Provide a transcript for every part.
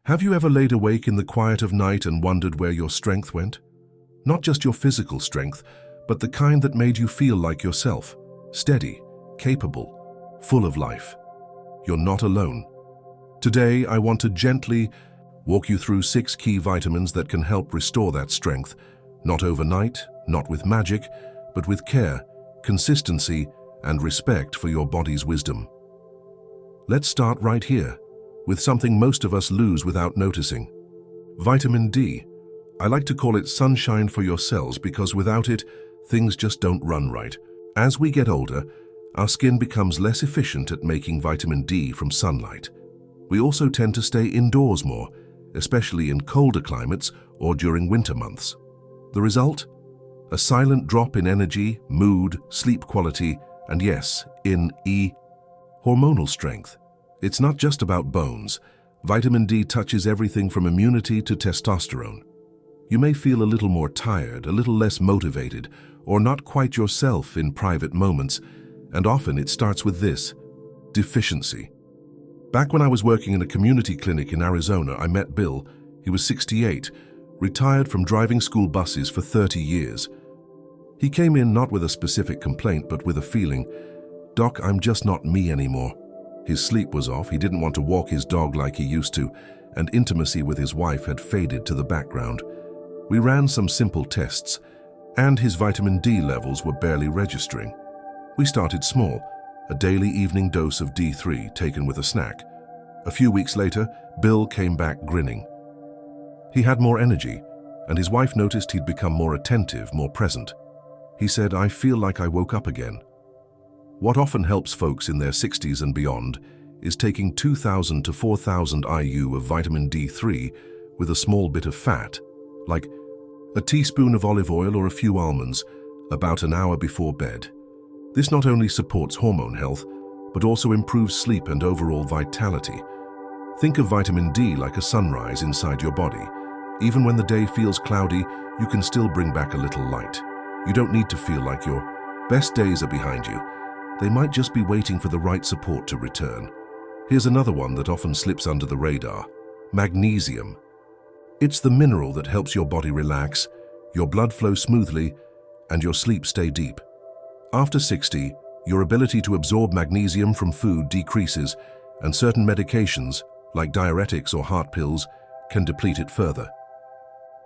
Have you ever laid awake in the quiet of night and wondered where your strength went? Not just your physical strength, but the kind that made you feel like yourself, steady, capable, full of life. You're not alone. Today, I want to gently walk you through 6 key vitamins that can help restore that strength, not overnight, not with magic, but with care, consistency, and respect for your body's wisdom. Let's start right here, with something most of us lose without noticing. Vitamin D. I like to call it sunshine for your cells because without it, things just don't run right. As we get older, our skin becomes less efficient at making vitamin D from sunlight. We also tend to stay indoors more, especially in colder climates or during winter months. The result? A silent drop in energy, mood, sleep quality, and yes, in hormonal strength. It's not just about bones. Vitamin D touches everything from immunity to testosterone. You may feel a little more tired, a little less motivated, or not quite yourself in private moments, and often it starts with this: deficiency. Back when I was working in a community clinic in Arizona, I met Bill. He was 68, retired from driving school buses for 30 years. He came in not with a specific complaint, but with a feeling, "Doc, I'm just not me anymore." His sleep was off, he didn't want to walk his dog like he used to, and intimacy with his wife had faded to the background. We ran some simple tests, and his vitamin D levels were barely registering. We started small, a daily evening dose of D3 taken with a snack. A few weeks later, Bill came back grinning. He had more energy, and his wife noticed he'd become more attentive, more present. He said, "I feel like I woke up again." What often helps folks in their 60s and beyond is taking 2,000 to 4,000 IU of vitamin D3 with a small bit of fat, like a teaspoon of olive oil or a few almonds, about an hour before bed. This not only supports hormone health, but also improves sleep and overall vitality. Think of vitamin D like a sunrise inside your body. Even when the day feels cloudy, you can still bring back a little light. You don't need to feel like your best days are behind you. They might just be waiting for the right support to return. Here's another one that often slips under the radar: magnesium. It's the mineral that helps your body relax, your blood flow smoothly, and your sleep stay deep. After 60, your ability to absorb magnesium from food decreases, and certain medications, like diuretics or heart pills, can deplete it further.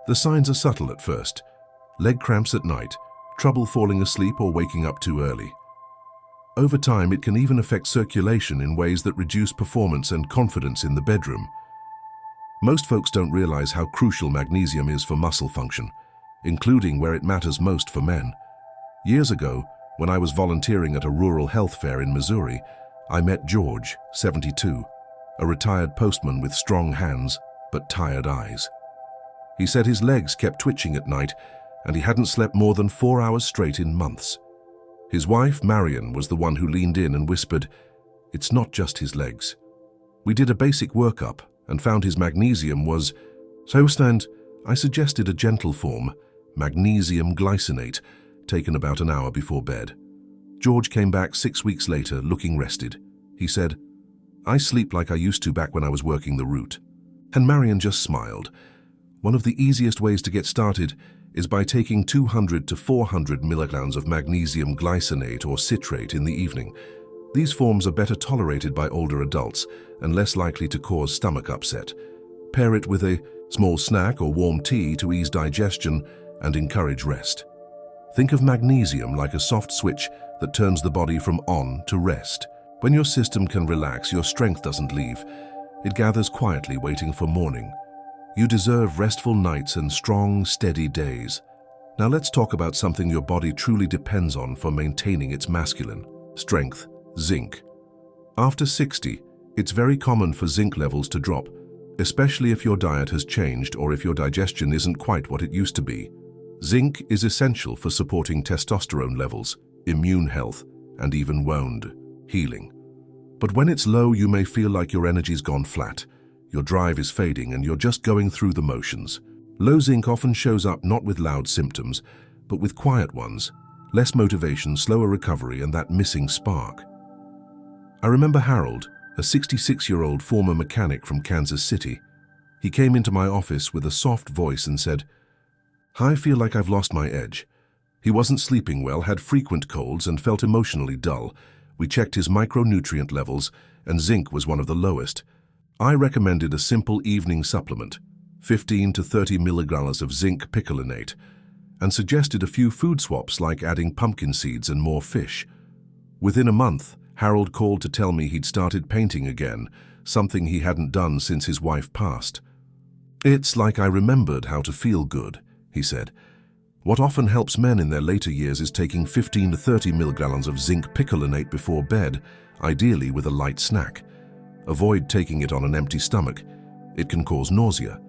The signs are subtle at first: leg cramps at night, trouble falling asleep or waking up too early. Over time, it can even affect circulation in ways that reduce performance and confidence in the bedroom. Most folks don't realize how crucial magnesium is for muscle function, including where it matters most for men. Years ago, when I was volunteering at a rural health fair in Missouri, I met George, 72, a retired postman with strong hands but tired eyes. He said his legs kept twitching at night, and he hadn't slept more than 4 hours straight in months. His wife, Marion, was the one who leaned in and whispered, "It's not just his legs." We did a basic workup and found his magnesium was and I suggested a gentle form, magnesium glycinate, taken about an hour before bed. George came back 6 weeks later looking rested. He said, "I sleep like I used to back when I was working the route." And Marion just smiled. One of the easiest ways to get started is by taking 200 to 400 milligrams of magnesium glycinate or citrate in the evening. These forms are better tolerated by older adults and less likely to cause stomach upset. Pair it with a small snack or warm tea to ease digestion and encourage rest. Think of magnesium like a soft switch that turns the body from on to rest. When your system can relax, your strength doesn't leave. It gathers quietly, waiting for morning. You deserve restful nights and strong, steady days. Now let's talk about something your body truly depends on for maintaining its masculine strength: zinc. After 60, it's very common for zinc levels to drop, especially if your diet has changed or if your digestion isn't quite what it used to be. Zinc is essential for supporting testosterone levels, immune health, and even wound healing. But when it's low, you may feel like your energy's gone flat. Your drive is fading and you're just going through the motions. Low zinc often shows up not with loud symptoms, but with quiet ones: less motivation, slower recovery, and that missing spark. I remember Harold, a 66-year-old former mechanic from Kansas City. He came into my office with a soft voice and said, "I feel like I've lost my edge." He wasn't sleeping well, had frequent colds, and felt emotionally dull. We checked his micronutrient levels, and zinc was one of the lowest. I recommended a simple evening supplement, 15 to 30 milligrams of zinc picolinate, and suggested a few food swaps like adding pumpkin seeds and more fish. Within a month, Harold called to tell me he'd started painting again, something he hadn't done since his wife passed. "It's like I remembered how to feel good," he said. "What often helps men in their later years is taking 15 to 30 milligrams of zinc picolinate before bed, ideally with a light snack. Avoid taking it on an empty stomach. It can cause nausea.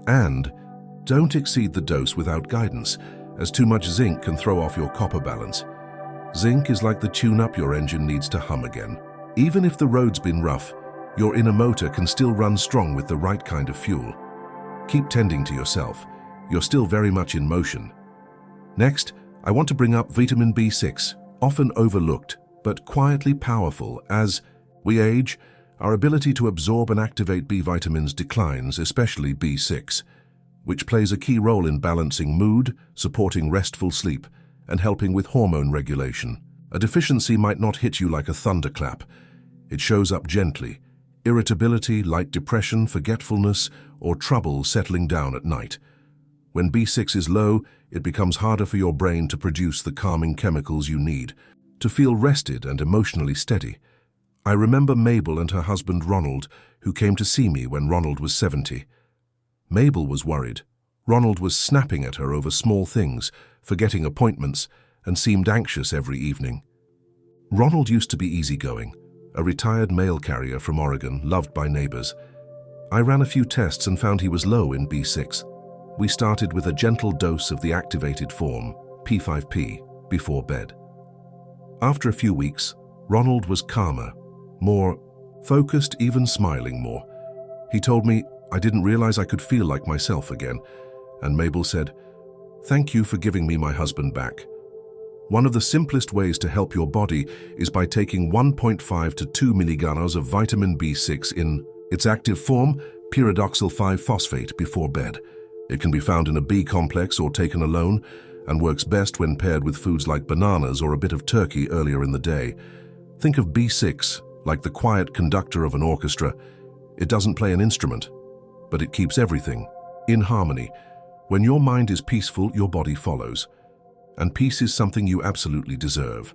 And don't exceed the dose without guidance, as too much zinc can throw off your copper balance. Zinc is like the tune-up your engine needs to hum again. Even if the road's been rough, your inner motor can still run strong with the right kind of fuel. Keep tending to yourself. You're still very much in motion." Next, I want to bring up vitamin B6, often overlooked, but quietly powerful. As we age, our ability to absorb and activate B vitamins declines, especially B6, which plays a key role in balancing mood, supporting restful sleep, and helping with hormone regulation. A deficiency might not hit you like a thunderclap. It shows up gently: irritability, light depression, forgetfulness, or trouble settling down at night. When B6 is low, it becomes harder for your brain to produce the calming chemicals you need to feel rested and emotionally steady. I remember Mabel and her husband Ronald, who came to see me when Ronald was 70. Mabel was worried. Ronald was snapping at her over small things, forgetting appointments, and seemed anxious every evening. Ronald used to be easygoing, a retired mail carrier from Oregon, loved by neighbors. I ran a few tests and found he was low in B6. We started with a gentle dose of the activated form, P5P, before bed. After a few weeks, Ronald was calmer, more focused, even smiling more. He told me, "I didn't realize I could feel like myself again." And Mabel said, "Thank you for giving me my husband back." One of the simplest ways to help your body is by taking 1.5 to 2 milligrams of vitamin B6 in its active form, pyridoxal 5-phosphate, before bed. It can be found in a B complex or taken alone, and works best when paired with foods like bananas or a bit of turkey earlier in the day. Think of B6 like the quiet conductor of an orchestra. It doesn't play an instrument, but it keeps everything in harmony. When your mind is peaceful, your body follows. And peace is something you absolutely deserve.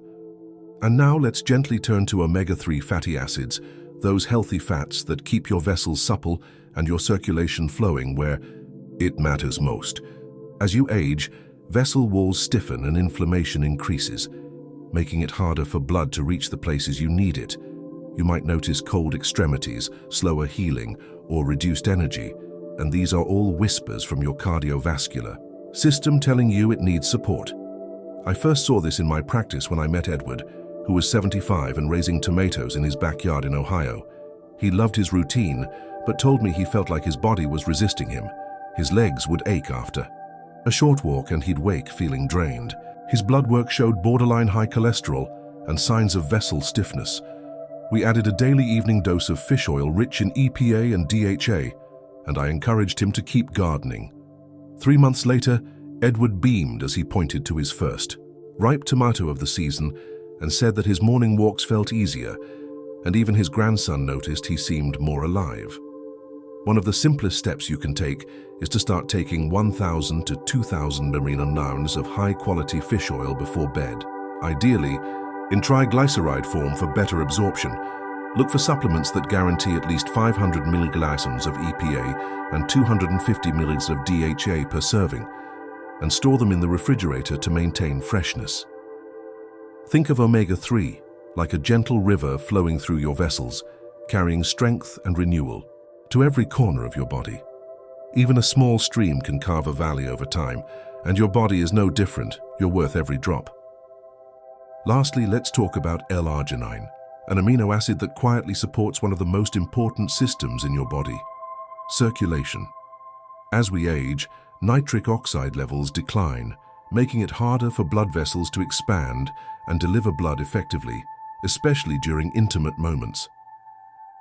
And now let's gently turn to omega-3 fatty acids, those healthy fats that keep your vessels supple and your circulation flowing where it matters most. As you age, vessel walls stiffen and inflammation increases, making it harder for blood to reach the places you need it. You might notice cold extremities, slower healing, or reduced energy, and these are all whispers from your cardiovascular system telling you it needs support. I first saw this in my practice when I met Edward, who was 75 and raising tomatoes in his backyard in Ohio. He loved his routine, but told me he felt like his body was resisting him. His legs would ache after a short walk and he'd wake feeling drained. His blood work showed borderline high cholesterol and signs of vessel stiffness. We added a daily evening dose of fish oil rich in EPA and DHA, and I encouraged him to keep gardening. 3 months later, Edward beamed as he pointed to his first ripe tomato of the season and said that his morning walks felt easier, and even his grandson noticed he seemed more alive. One of the simplest steps you can take is to start taking 1,000 to 2,000 marina nouns of high-quality fish oil before bed, ideally in triglyceride form for better absorption. Look for supplements that guarantee at least 500 milligrams of EPA and 250 milligrams of DHA per serving, and store them in the refrigerator to maintain freshness. Think of omega-3 like a gentle river flowing through your vessels, carrying strength and renewal to every corner of your body. Even a small stream can carve a valley over time, and your body is no different. You're worth every drop. Lastly, let's talk about L-arginine, an amino acid that quietly supports one of the most important systems in your body: circulation. As we age, nitric oxide levels decline, making it harder for blood vessels to expand and deliver blood effectively, especially during intimate moments.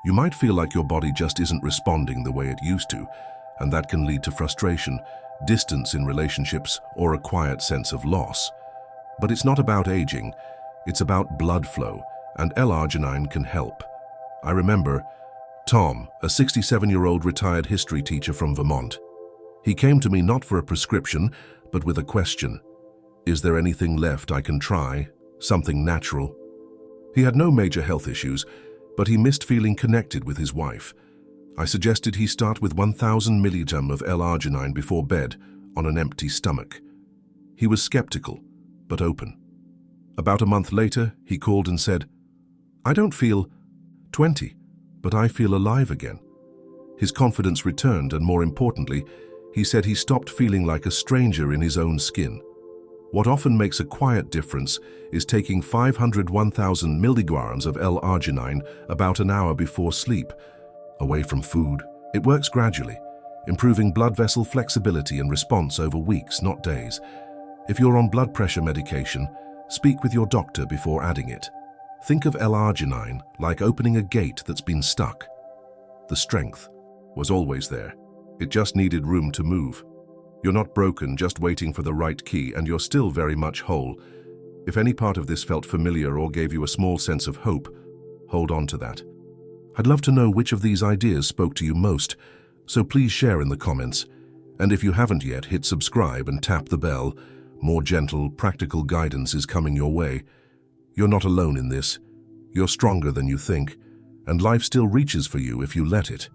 You might feel like your body just isn't responding the way it used to, and that can lead to frustration, distance in relationships, or a quiet sense of loss. But it's not about aging, it's about blood flow, and L-arginine can help. I remember Tom, a 67-year-old retired history teacher from Vermont. He came to me not for a prescription, but with a question. Is there anything left I can try? Something natural? He had no major health issues, but he missed feeling connected with his wife. I suggested he start with 1,000 milligrams of L-arginine before bed on an empty stomach. He was skeptical, but open. About a month later, he called and said, "I don't feel 20, but I feel alive again." His confidence returned, and more importantly, he said he stopped feeling like a stranger in his own skin. What often makes a quiet difference is taking 500–1,000 milligrams of L-arginine about an hour before sleep, away from food. It works gradually, improving blood vessel flexibility and response over weeks, not days. If you're on blood pressure medication, speak with your doctor before adding it. Think of L-arginine like opening a gate that's been stuck. The strength was always there. It just needed room to move. You're not broken, just waiting for the right key, and you're still very much whole. If any part of this felt familiar or gave you a small sense of hope, hold on to that. I'd love to know which of these ideas spoke to you most, so please share in the comments. And if you haven't yet, hit subscribe and tap the bell. More gentle, practical guidance is coming your way. You're not alone in this. You're stronger than you think, and life still reaches for you if you let it.